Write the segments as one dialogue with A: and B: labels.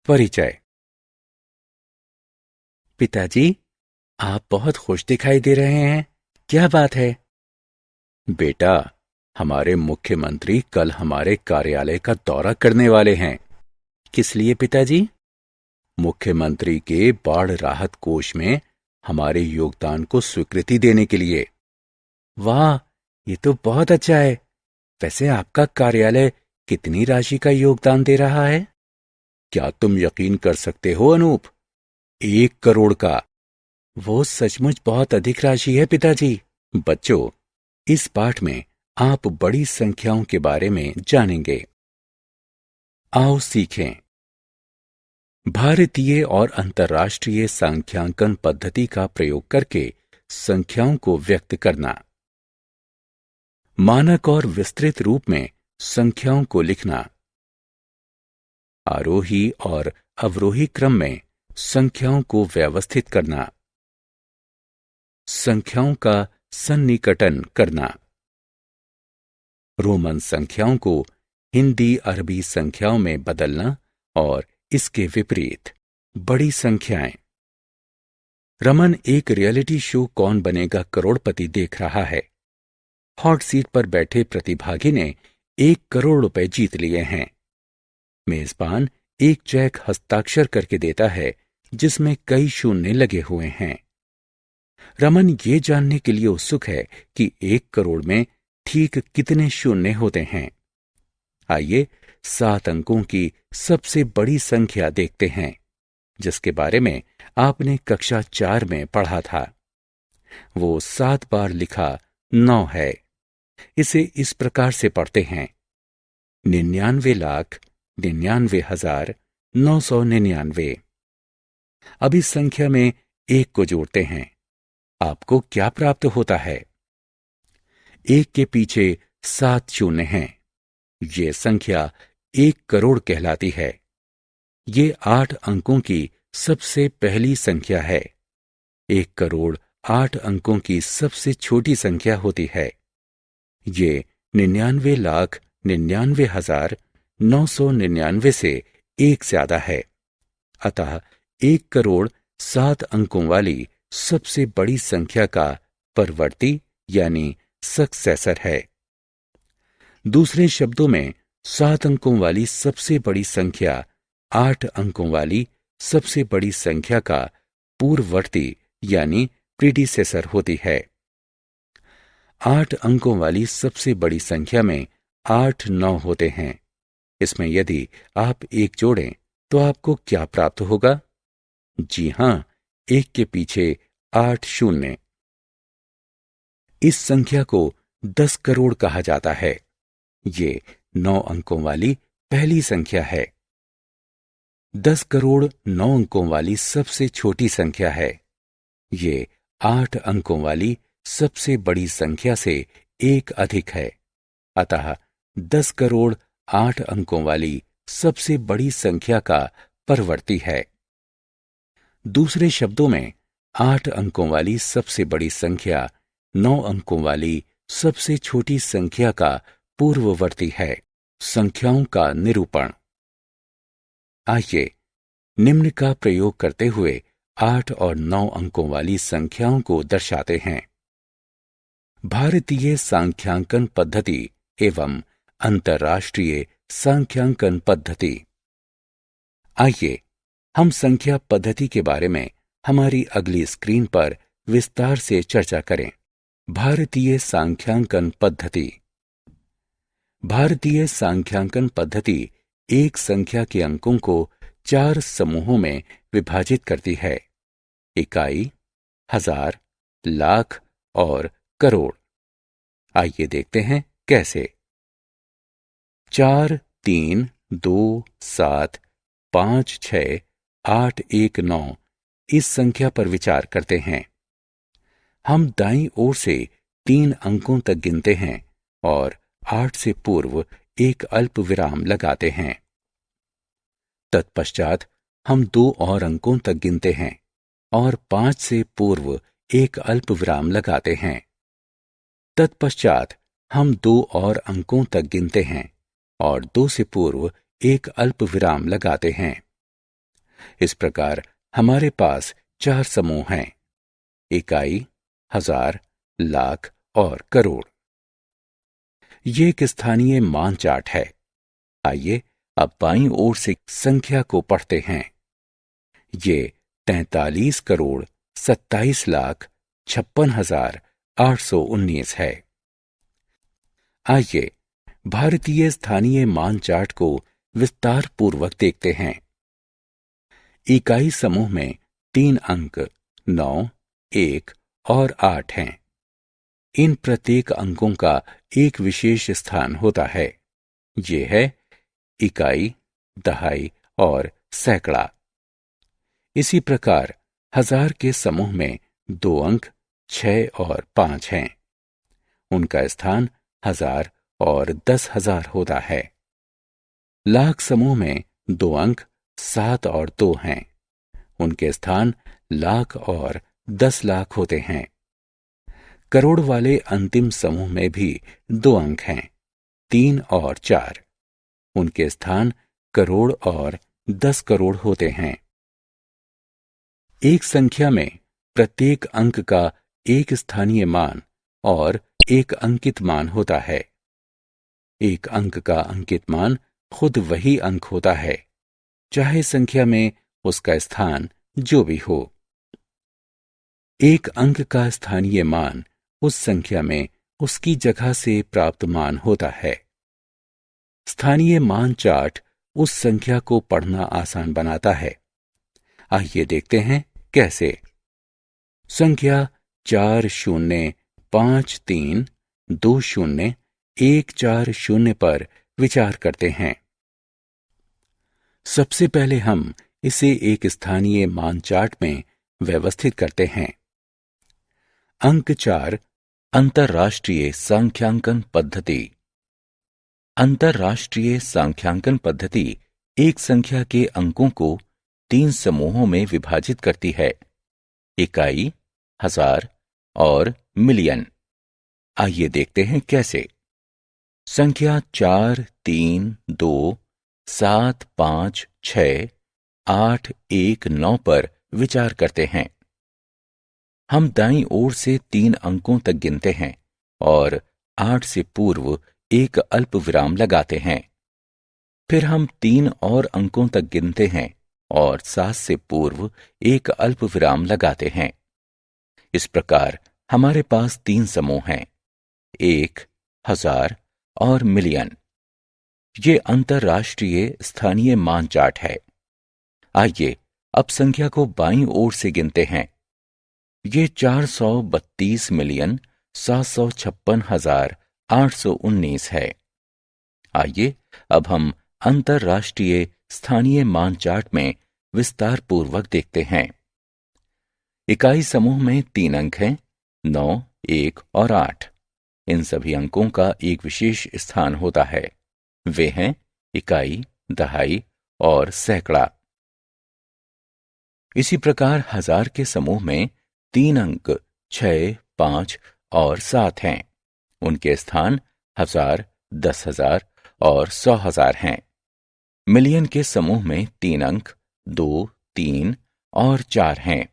A: परिचय। पिताजी, आप बहुत खुश दिखाई दे रहे हैं। क्या बात है? बेटा, हमारे मुख्यमंत्री कल हमारे कार्यालय का दौरा करने वाले हैं। किस लिए पिताजी? मुख्यमंत्री के बाढ़ राहत कोष में हमारे योगदान को स्वीकृति देने के लिए। वाह, ये तो बहुत अच्छा है। वैसे आपका कार्यालय कितनी राशि का योगदान दे रहा है? क्या तुम यकीन कर सकते हो अनूप? 1 करोड़ का। वो सचमुच बहुत अधिक राशि है पिताजी। बच्चों, इस पाठ में आप बड़ी संख्याओं के बारे में जानेंगे। आओ सीखें। भारतीय और अंतर्राष्ट्रीय सांख्यांकन पद्धति का प्रयोग करके संख्याओं को व्यक्त करना। मानक और विस्तृत रूप में संख्याओं को लिखना। आरोही और अवरोही क्रम में संख्याओं को व्यवस्थित करना। संख्याओं का सन्निकटन करना। रोमन संख्याओं को हिंदी अरबी संख्याओं में बदलना और इसके विपरीत बड़ी संख्याएं। रमन एक रियलिटी शो कौन बनेगा करोड़पति देख रहा है। हॉट सीट पर बैठे प्रतिभागी ने 1 करोड़ रुपए जीत लिए हैं। मेजबान एक चेक हस्ताक्षर करके देता है जिसमें कई शून्य लगे हुए हैं। रमन ये जानने के लिए उत्सुक है कि 1 करोड़ में ठीक कितने शून्य होते हैं। आइए 7 अंकों की सबसे बड़ी संख्या देखते हैं, जिसके बारे में आपने कक्षा 4 में पढ़ा था। वो 7 बार लिखा 9 है। इसे इस प्रकार से पढ़ते हैं: 99,99,999। अब इस संख्या में 1 को जोड़ते हैं। आपको क्या प्राप्त होता है? 1 के पीछे 7 शून्य हैं। ये संख्या 1 करोड़ कहलाती है। ये 8 अंकों की सबसे पहली संख्या है। 1 करोड़ 8 अंकों की सबसे छोटी संख्या होती है। ये 99,99,999 से 1 ज्यादा है। अतः 1 करोड़ 7 अंकों वाली सबसे बड़ी संख्या का परवर्ती यानी सक्सेसर है। दूसरे शब्दों में 7 अंकों वाली सबसे बड़ी संख्या 8 अंकों वाली सबसे बड़ी संख्या का पूर्ववर्ती यानी प्रीडिसेसर होती है। 8 अंकों वाली सबसे बड़ी संख्या में 8 9 होते हैं। इसमें यदि आप 1 जोड़ें तो आपको क्या प्राप्त होगा? जी हां, 1 के पीछे 8 शून्य। इस संख्या को 10 करोड़ कहा जाता है। ये 9 अंकों वाली पहली संख्या है। 10 करोड़ 9 अंकों वाली सबसे छोटी संख्या है। ये 8 अंकों वाली सबसे बड़ी संख्या से 1 अधिक है। अतः 10 करोड़ 8 अंकों वाली सबसे बड़ी संख्या का परवर्ती है। दूसरे शब्दों में 8 अंकों वाली सबसे बड़ी संख्या 9 अंकों वाली सबसे छोटी संख्या का पूर्ववर्ती है। संख्याओं का निरूपण। आइए निम्न का प्रयोग करते हुए 8 और 9 अंकों वाली संख्याओं को दर्शाते हैं। भारतीय सांख्यांकन पद्धति एवं अंतर्राष्ट्रीय सांख्यांकन पद्धति। आइए हम संख्या पद्धति के बारे में हमारी अगली स्क्रीन पर विस्तार से चर्चा करें। भारतीय सांख्यांकन पद्धति। भारतीय सांख्यांकन पद्धति एक संख्या के अंकों को 4 समूहों में विभाजित करती है: इकाई, हजार, लाख और करोड़। आइए देखते हैं कैसे। 4 3 2 7 5 6 8 1 9 इस संख्या पर विचार करते हैं। हम दाईं ओर से 3 अंकों तक गिनते हैं और 8 से पूर्व एक अल्प विराम लगाते हैं। तत्पश्चात हम 2 और अंकों तक गिनते हैं और 5 से पूर्व एक अल्प विराम लगाते हैं। तत्पश्चात हम 2 और अंकों तक गिनते हैं और 2 से पूर्व एक अल्प विराम लगाते हैं। इस प्रकार हमारे पास 4 समूह हैं: इकाई, हजार, लाख और करोड़। ये एक स्थानीय मान चार्ट है। आइए अब बाईं ओर से संख्या को पढ़ते हैं। ये 43 करोड़ 27 लाख 56,819 है। आइए भारतीय स्थानीय मान चार्ट को विस्तार पूर्वक देखते हैं। इकाई समूह में 3 अंक 9, 1 और 8 हैं। इन प्रत्येक अंकों का एक विशेष स्थान होता है। ये है इकाई, दहाई और सैकड़ा। इसी प्रकार हजार के समूह में 2 अंक 6 और 5 हैं। उनका स्थान 1000 और 10,000 होता है। लाख समूह में 2 अंक 7 और 2 हैं। उनके स्थान लाख और 10 लाख होते हैं। करोड़ वाले अंतिम समूह में भी 2 अंक हैं, 3 और 4। उनके स्थान करोड़ और 10 करोड़ होते हैं। एक संख्या में प्रत्येक अंक का एक स्थानीय मान और एक अंकित मान होता है। एक अंक का अंकित मान खुद वही अंक होता है, चाहे संख्या में उसका स्थान जो भी हो। एक अंक का स्थानीय मान उस संख्या में उसकी जगह से प्राप्त मान होता है। स्थानीय मान चार्ट उस संख्या को पढ़ना आसान बनाता है। आइए देखते हैं कैसे। संख्या 40532014 पर विचार करते हैं। सबसे पहले हम इसे एक स्थानीय मान चार्ट में व्यवस्थित करते हैं। अंक 4 अंतर्राष्ट्रीय सांख्यांकन पद्धति। अंतर्राष्ट्रीय सांख्यांकन पद्धति एक संख्या के अंकों को 3 समूहों में विभाजित करती है: इकाई, हजार और मिलियन। आइए देखते हैं कैसे। संख्या 4 3 2 7 5 6 8 1 9 पर विचार करते हैं। हम दाईं ओर से 3 अंकों तक गिनते हैं और 8 से पूर्व एक अल्प विराम लगाते हैं। फिर हम 3 और अंकों तक गिनते हैं और 7 से पूर्व एक अल्प विराम लगाते हैं। इस प्रकार हमारे पास 3 समूह हैं: 1, हजार और मिलियन। ये अंतर्राष्ट्रीय स्थानीय मान चार्ट है। आइए अब संख्या को बाईं ओर से गिनते हैं। ये 432,756,819 है। आइए अब हम अंतर्राष्ट्रीय स्थानीय मान चार्ट में विस्तार पूर्वक देखते हैं। इकाई समूह में 3 अंक हैं, 9, 1 और 8। इन सभी अंकों का एक विशेष स्थान होता है। वे हैं इकाई, दहाई और सैकड़ा। इसी प्रकार हजार के समूह में 3 अंक 6, 5 और 7 हैं। उनके स्थान 1000, 10,000 और 100,000 हैं। मिलियन के समूह में 3 अंक 2, 3 और 4 हैं।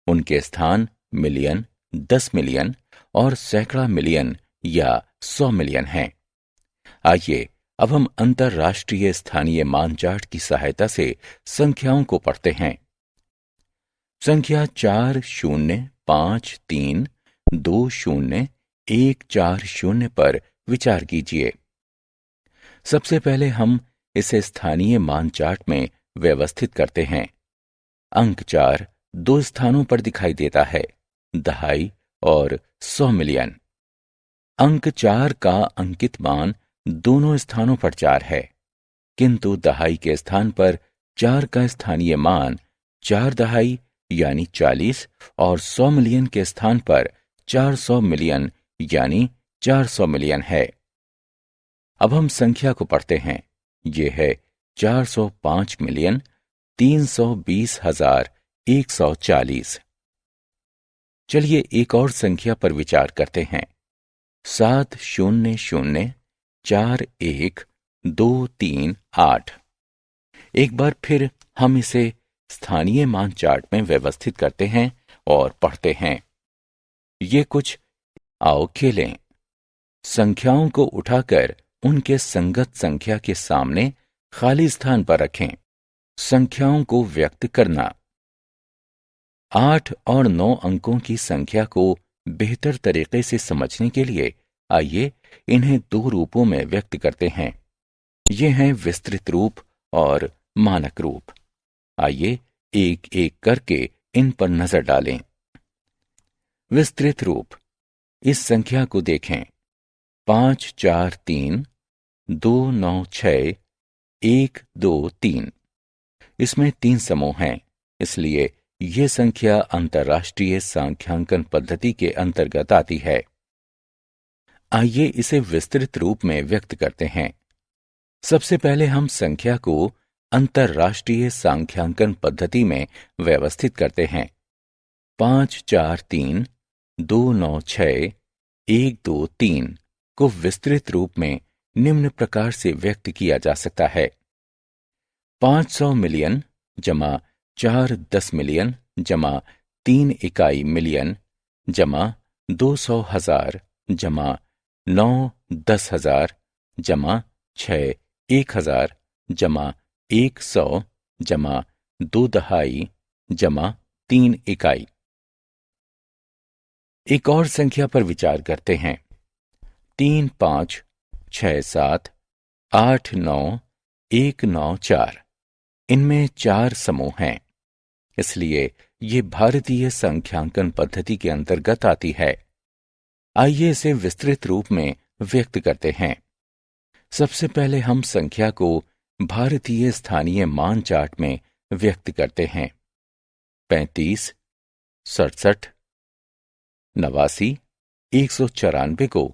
A: उनके स्थान मिलियन, 10 मिलियन और सैकड़ा मिलियन या 100 मिलियन हैं। आइए अब हम अंतर्राष्ट्रीय स्थानीय मान चार्ट की सहायता से संख्याओं को पढ़ते हैं। संख्या 40532014 पर विचार कीजिए। सबसे पहले हम इसे स्थानीय मान चार्ट में व्यवस्थित करते हैं। अंक 4 2 स्थानों पर दिखाई देता है: दहाई और 100 मिलियन। अंक 4 का अंकित मान दोनों स्थानों पर 4 है, किंतु दहाई के स्थान पर 4 का स्थानीय मान 4 दहाई यानी 40 और 100 मिलियन के स्थान पर 400 मिलियन यानी 400 मिलियन है। अब हम संख्या को पढ़ते हैं। यह है 405,320,140। चलिए एक और संख्या पर विचार करते हैं। 7004123 8। एक बार फिर हम इसे स्थानीय मान चार्ट में व्यवस्थित करते हैं और पढ़ते हैं। ये कुछ आओ खेलें। संख्याओं को उठाकर उनके संगत संख्या के सामने खाली स्थान पर रखें। संख्याओं को व्यक्त करना। 8 और 9 अंकों की संख्या को बेहतर तरीके से समझने के लिए आइए इन्हें दो रूपों में व्यक्त करते हैं। ये हैं विस्तृत रूप और मानक रूप। आइए एक एक करके इन पर नजर डालें। विस्तृत रूप। इस संख्या को देखें। 5 4 3 2 9 6 1 2 3। इसमें 3 समूह हैं, इसलिए ये संख्या अंतर्राष्ट्रीय सांख्यांकन पद्धति के अंतर्गत आती है। आइए इसे विस्तृत रूप में व्यक्त करते हैं। सबसे पहले हम संख्या को अंतर्राष्ट्रीय सांख्यांकन पद्धति में व्यवस्थित करते हैं। 5 4 3 2 9 6 1 2 3 को विस्तृत रूप में निम्न प्रकार से व्यक्त किया जा सकता है। 500 मिलियन जमा 4 10 मिलियन जमा 3 इकाई मिलियन जमा 200,000 जमा 9 10,000 जमा 6 1,000 जमा 100 जमा 2 दहाई जमा 3 इकाई। एक और संख्या पर विचार करते हैं। 3 5 6 7 8 9 1 9 4। इनमें 4 समूह हैं, इसलिए ये भारतीय संख्यांकन पद्धति के अंतर्गत आती है। आइए इसे विस्तृत रूप में व्यक्त करते हैं। सबसे पहले हम संख्या को भारतीय स्थानीय मान चार्ट में व्यक्त करते हैं। 35 67 89 194 को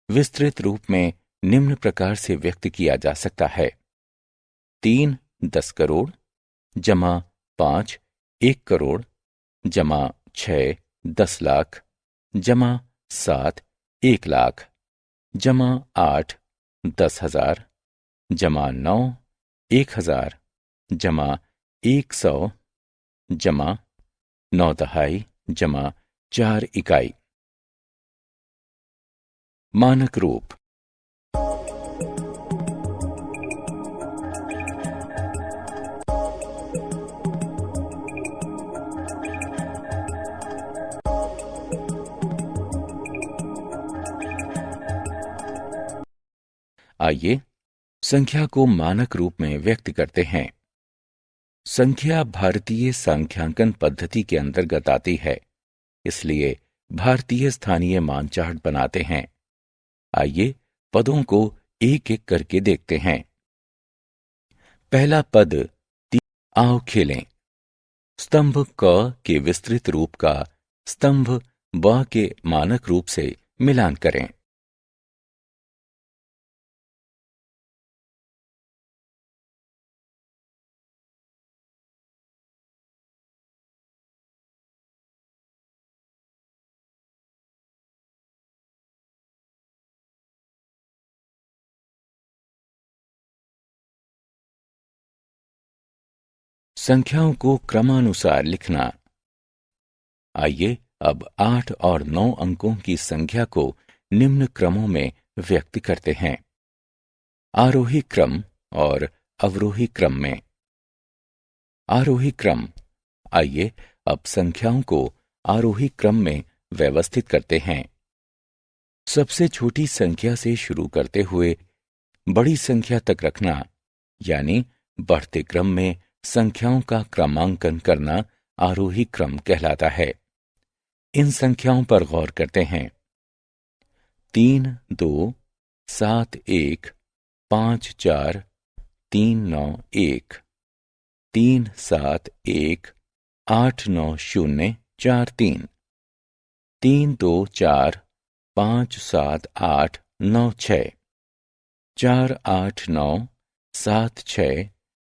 A: विस्तृत रूप में निम्न प्रकार से व्यक्त किया जा सकता है। 3 10 करोड़ जमा 5 1 करोड़ जमा 6 10 लाख जमा 7 1 लाख जमा 8 10,000 जमा 9 1,000 जमा 100 जमा 9 दहाई जमा 4 इकाई। मानक रूप। आइए संख्या को मानक रूप में व्यक्त करते हैं। संख्या भारतीय सांख्यांकन पद्धति के अंतर्गत आती है, इसलिए भारतीय स्थानीय मान चार्ट बनाते हैं। आइए पदों को एक एक करके देखते हैं। पहला पद आओ खेलें। स्तंभ क के विस्तृत रूप का स्तंभ ब के मानक रूप से मिलान करें। संख्याओं को क्रमानुसार लिखना। आइए अब 8 और 9 अंकों की संख्या को निम्न क्रमों में व्यक्त करते हैं। आरोही क्रम और अवरोही क्रम में। आरोही क्रम। आइए अब संख्याओं को आरोही क्रम में व्यवस्थित करते हैं। सबसे छोटी संख्या से शुरू करते हुए बड़ी संख्या तक रखना, यानी बढ़ते क्रम में संख्याओं का क्रमांकन करना आरोही क्रम कहलाता है। इन संख्याओं पर गौर करते हैं। 3 2 7 1 5 4 3 9 1 3 7 1 8 9 0 4 3 3 2 4 5 7 8 9 6 4 8 9 7 6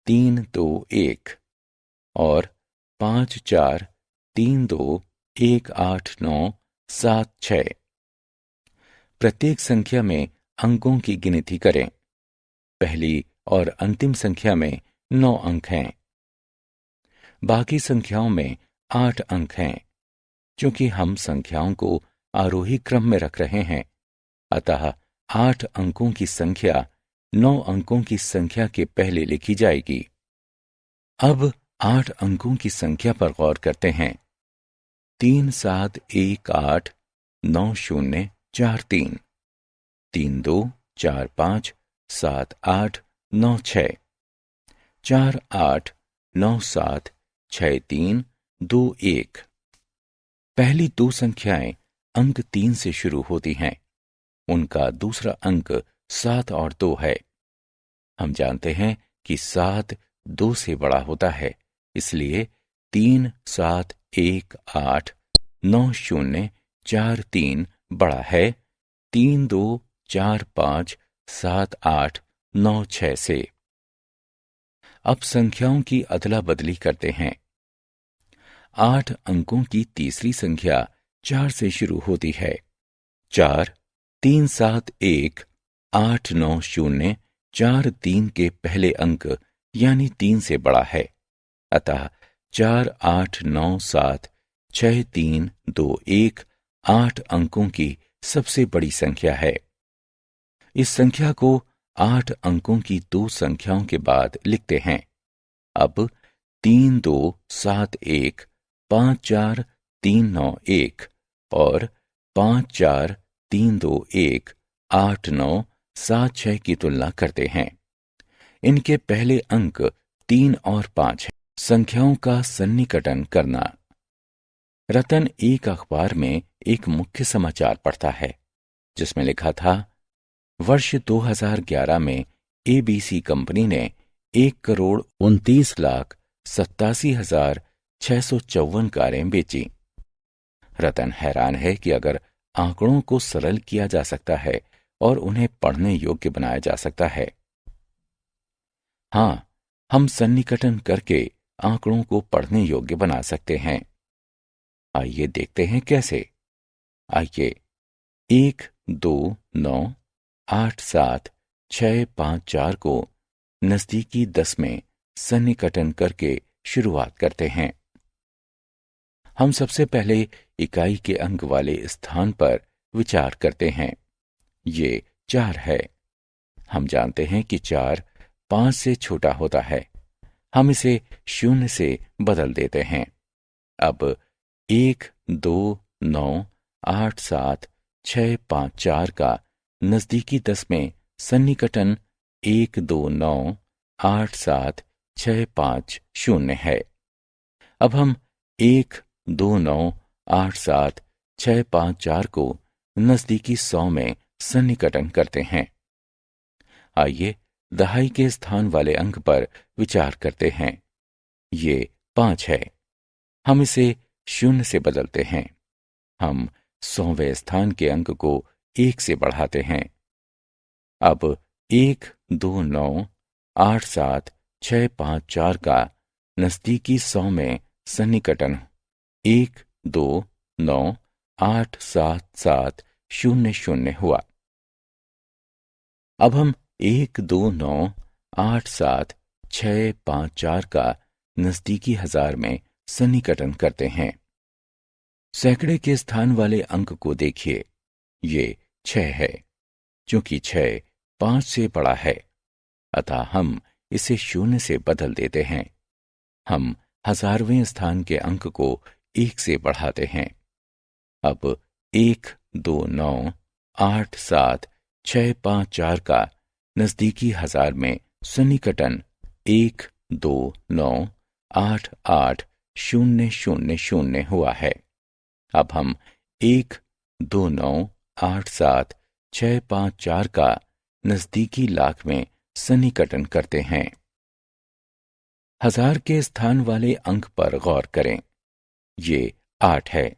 A: 3 2 1 और 5 4 3 2 1 8 9 7 6। प्रत्येक संख्या में अंकों की गिनती करें। पहली और अंतिम संख्या में 9 अंक हैं। बाकी संख्याओं में 8 अंक हैं। क्योंकि हम संख्याओं को आरोही क्रम में रख रहे हैं, अतः 8 अंकों की संख्या 9 अंकों की संख्या के पहले लिखी जाएगी। अब 8 अंकों की संख्या पर गौर करते हैं। 3 7 1 8 9 0 4 3, 3 2 4 5 7 8 9 6, 4 8 9 7 6 3 2 1। पहली दो संख्याएं अंक 3 से शुरू होती हैं। उनका दूसरा अंक 7 और 2 है। हम जानते हैं कि 7 2 से बड़ा होता है, इसलिए 3 7 1 8 9 0 4 3 बड़ा है 3 2 4 5 7 8 9 6 से। अब संख्याओं की अदला बदली करते हैं। 8 अंकों की तीसरी संख्या 4 से शुरू होती है। 4 3 7 1 8 9 0 4 3 के पहले अंक यानी 3 से बड़ा है, अतः 4 8 9 7 6 3 2 1 8 अंकों की सबसे बड़ी संख्या है। इस संख्या को 8 अंकों की दो संख्याओं के बाद लिखते हैं। अब 3 2 7 1 5 4 3 9 1 और 5 4 3 2 1 8 9 7 6 की तुलना करते हैं। इनके पहले अंक 3 और 5 हैं। संख्याओं का सन्निकटन करना। रतन एक अखबार में एक मुख्य समाचार पढ़ता है, जिसमें लिखा था, वर्ष 2011 में एबीसी कंपनी ने 1,29,87,654 कारें बेची। रतन हैरान है कि अगर आंकड़ों को सरल किया जा सकता है और उन्हें पढ़ने योग्य बनाया जा सकता है। हाँ, हम सन्निकटन करके आंकड़ों को पढ़ने योग्य बना सकते हैं। आइए देखते हैं कैसे। आइए 1 2 9 8 7 6 5 4 को नजदीकी 10 में सन्निकटन करके शुरुआत करते हैं। हम सबसे पहले इकाई के अंक वाले स्थान पर विचार करते हैं। ये 4 है। हम जानते हैं कि 4 5 से छोटा होता है। हम इसे 0 से बदल देते हैं। अब 1 2 9 8 7 6 5 4 का नजदीकी 10 में सन्निकटन 1 2 9 8 7 6 5 0 है। अब हम 1 2 9 8 7 6 5 4 को नजदीकी 100 में सन्निकटन करते हैं। आइए दहाई के स्थान वाले अंक पर विचार करते हैं। ये 5 है। हम इसे 0 से बदलते हैं। हम 100वें स्थान के अंक को 1 से बढ़ाते हैं। अब 1 2 9 8 7 6 5 4 का नजदीकी 100 में सन्निकटन 1 2 9 8 7 7 0 0 हुआ। अब हम 1 2 9 8 7 6 5 4 का नजदीकी 1000 में सन्निकटन करते हैं। सैकड़े के स्थान वाले अंक को देखिए। ये 6 है। क्योंकि 6 5 से बड़ा है, अतः हम इसे 0 से बदल देते हैं। हम 1000वें स्थान के अंक को 1 से बढ़ाते हैं। अब 1 2 9 8 7 6 5 4 का नजदीकी 1000 में सन्निकटन 1 2 9 8 8 0 0 0 हुआ है। अब हम 1 2 9 8 7 6 5 4 का नजदीकी लाख में सन्निकटन करते हैं। 1000 के स्थान वाले अंक पर गौर करें। ये 8 है।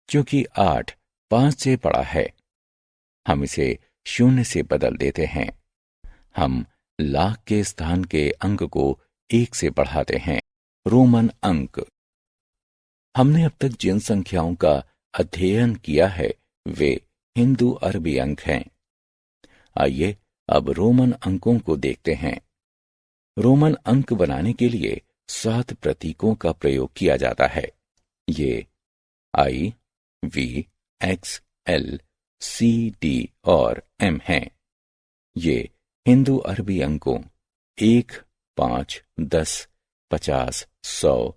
A: क्योंकि 8 5 से बड़ा है, हम इसे 0 से बदल देते हैं। हम लाख के स्थान के अंक को 1 से बढ़ाते हैं। रोमन अंक। हमने अब तक जिन संख्याओं का अध्ययन किया है वे हिंदू अरबी अंक हैं। आइए अब रोमन अंकों को देखते हैं। रोमन अंक बनाने के लिए 7 प्रतीकों का प्रयोग किया जाता है। ये I, V, X, L, C, D और M हैं। ये हिंदू अरबी अंकों 1, 5, 10, 50, 100,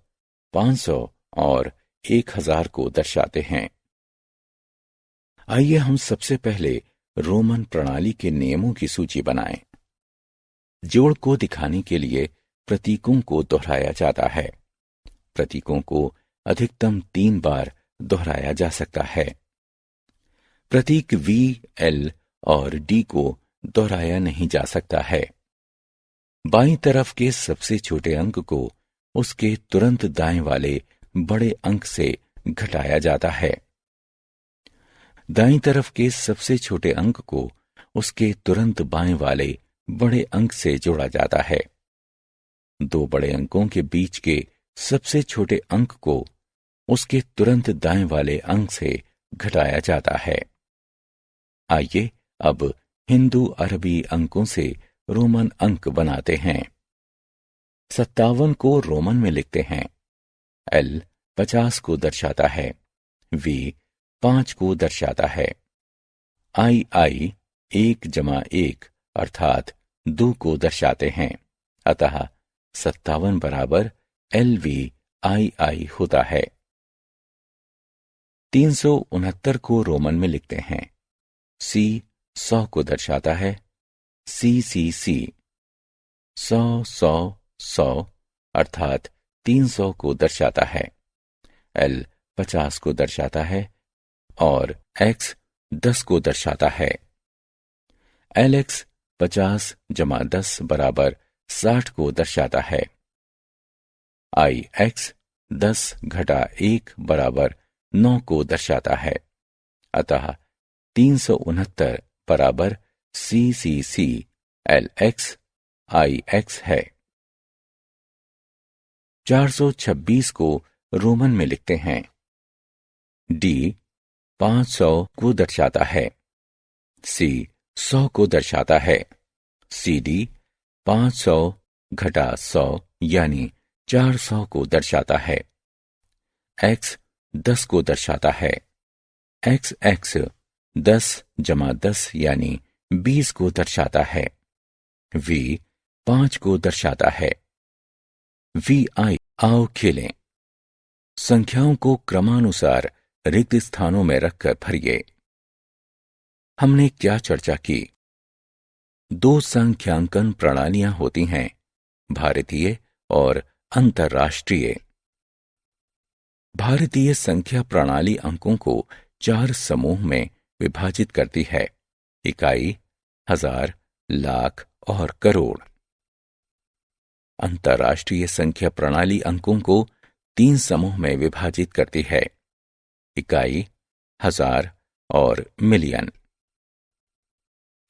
A: 500 और 1000 को दर्शाते हैं। आइए हम सबसे पहले रोमन प्रणाली के नियमों की सूची बनाएं। जोड़ को दिखाने के लिए प्रतीकों को दोहराया जाता है। प्रतीकों को अधिकतम 3 बार दोहराया जा सकता है। प्रतीक V, L और D को दोहराया नहीं जा सकता है। बाईं तरफ के सबसे छोटे अंक को उसके तुरंत दाएं वाले बड़े अंक से घटाया जाता है। दाईं तरफ के सबसे छोटे अंक को उसके तुरंत बाएं वाले बड़े अंक से जोड़ा जाता है। दो बड़े अंकों के बीच के सबसे छोटे अंक को उसके तुरंत दाएं वाले अंक से घटाया जाता है। आइए अब हिंदू अरबी अंकों से रोमन अंक बनाते हैं। 57 को रोमन में लिखते हैं। L 50 को दर्शाता है। V 5 को दर्शाता है। I 1 जमा 1 अर्थात 2 को दर्शाते हैं। अतः 57 बराबर LVII होता है। 369 को रोमन में लिखते हैं। C 100 को दर्शाता है। CCC 100 अर्थात 300 को दर्शाता है। L 50 को दर्शाता है और X 10 को दर्शाता है। LX 50 जमा 10 बराबर 60 को दर्शाता है। IX 10 घटा 1 बराबर 9 को दर्शाता है। अतः 369 बराबर CCC LX IX है। 426 को रोमन में लिखते हैं। D 500 को दर्शाता है। C 100 को दर्शाता है। CD 500 घटा 100 यानी 400 को दर्शाता है। X 10 को दर्शाता है। XX 10 जमा 10 यानी 20 को दर्शाता है। V 5 को दर्शाता है। VI आओ खेलें। संख्याओं को क्रमानुसार रिक्त स्थानों में रखकर भरिए। हमने क्या चर्चा की? 2 संख्यांकन प्रणालियां होती हैं, भारतीय और अंतर्राष्ट्रीय। भारतीय संख्या प्रणाली अंकों को 4 समूह में विभाजित करती है: इकाई, हजार, लाख और करोड़। अंतर्राष्ट्रीय संख्या प्रणाली अंकों को 3 समूह में विभाजित करती है: इकाई, हजार और मिलियन।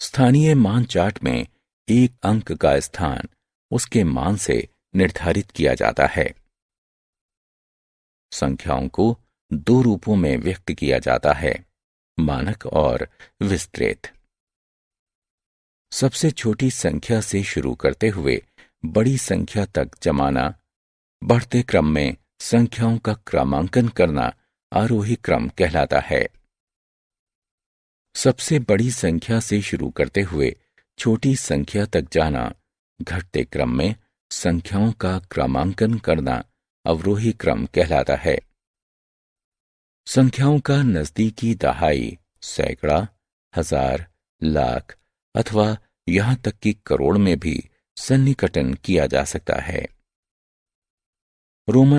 A: स्थानीय मानचार्ट में एक अंक का स्थान उसके मान से निर्धारित किया जाता है। संख्याओं को 2 रूपों में व्यक्त किया जाता है: मानक और विस्तृत। सबसे छोटी संख्या से शुरू करते हुए बड़ी संख्या तक जमाना, बढ़ते क्रम में संख्याओं का क्रमांकन करना आरोही क्रम कहलाता है। सबसे बड़ी संख्या से शुरू करते हुए छोटी संख्या तक जाना, घटते क्रम में संख्याओं का क्रमांकन करना अवरोही क्रम कहलाता है। संख्याओं का नजदीकी दहाई, सैकड़ा, हजार, लाख अथवा यहां तक कि करोड़ में भी सन्निकटन किया जा सकता है। रोमन